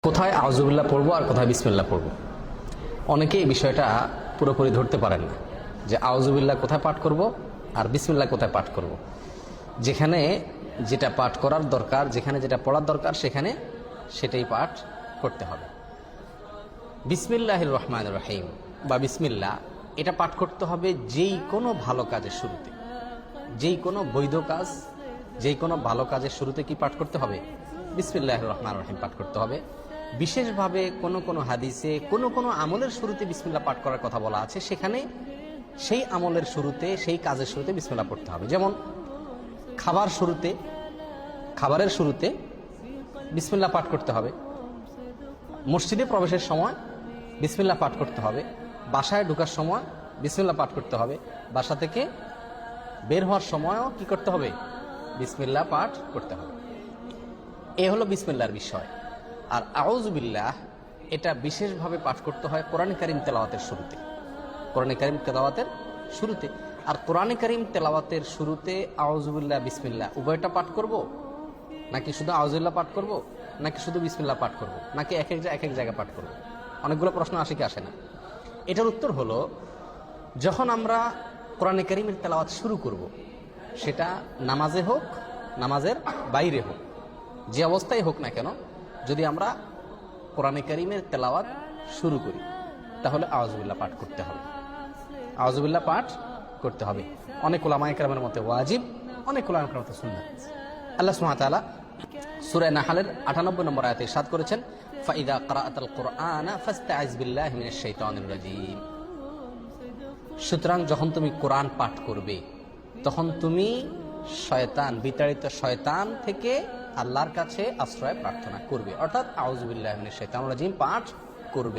কোথায় আউযুবিল্লাহ পড়বো আর কোথায় বিসমিল্লাহ পড়বো, অনেকে এই বিষয়টা পুরোপুরি ধরতে পারেন না যে আউযুবিল্লাহ কোথায় পাঠ করব আর বিসমিল্লাহ কোথায় পাঠ করব। যেখানে যেটা পাঠ করার দরকার, যেখানে যেটা পড়ার দরকার, সেখানে সেটাই পাঠ করতে হবে। বিসমিল্লাহির রহমানির রহিম বা বিসমিল্লাহ এটা পাঠ করতে হবে যেই কোনো ভালো কাজের শুরুতে, যেই কোনো বৈধ কাজ, যেই কোনো ভালো কাজের শুরুতে কি পাঠ করতে হবে? বিসমিল্লাহির রহমানির রহিম পাঠ করতে হবে। বিশেষভাবে কোনো কোনো হাদিসে কোনো কোনো আমলের শুরুতে বিসমিল্লাহ পাঠ করার কথা বলা আছে, সেখানে সেই আমলের শুরুতে, সেই কাজের শুরুতে বিসমিল্লাহ পড়তে হবে। যেমন খাবারের শুরুতে বিসমিল্লাহ পাঠ করতে হবে, মসজিদে প্রবেশের সময় বিসমিল্লাহ পাঠ করতে হবে, বাসায় ঢোকার সময় বিসমিল্লাহ পাঠ করতে হবে, বাসা থেকে বের হওয়ার সময়ও কি করতে হবে? বিসমিল্লাহ পাঠ করতে হবে। এ হলো বিসমিল্লাহর বিষয়। আর আউযুবিল্লাহ এটা বিশেষভাবে পাঠ করতে হয় কোরআনে কারীম তেলাওয়াতের শুরুতে, কোরআনে কারীম তেলাওয়াতের শুরুতে। আর কোরআনে কারীম তেলাওয়াতের শুরুতে আউযুবিল্লাহ বিসমিল্লাহ উভয়টা পাঠ করব, নাকি শুধু আউযুবিল্লাহ পাঠ করব, নাকি শুধু বিসমিল্লাহ পাঠ করব, নাকি এক এক জায়গায় পাঠ করব? অনেকগুলো প্রশ্ন আসে কি আসে না? এটার উত্তর হলো, যখন আমরা কোরআনে কারীমের তেলাওয়াত শুরু করব, সেটা নামাজে হোক, নামাজের বাইরে হোক, যে অবস্থায় হোক না কেন, যদি আমরা কোরআনে কারীমের তেলাওয়াত শুরু করি, তাহলে আউযুবিল্লাহ পাঠ করতে হবে, আউযুবিল্লাহ পাঠ করতে হবে। অনেক উলামায়ে কেরামের মতে ওয়াজিব, অনেক উলামায়ে কেরামের মতে সুন্নাত। আল্লাহ সুবহানাহু ওয়া তাআলা সূরা নাহলের 98 নম্বর আয়াতে ইরশাদ করেছেন, ফাইদা ক্রাআতাল কুরআনা ফাস্তাইজ বিল্লাহি মিনাশ শাইতানির রাজীম। সুতরাং যখন তুমি কোরআন পাঠ করবে, তখন তুমি শয়তান, বিতাড়িত শয়তান থেকে আল্লাহর কাছে আশ্রয় প্রার্থনা করবে, অর্থাৎ আউযুবিল্লাহি মিনাশ শাইতানির রাজীম পাঠ করবে।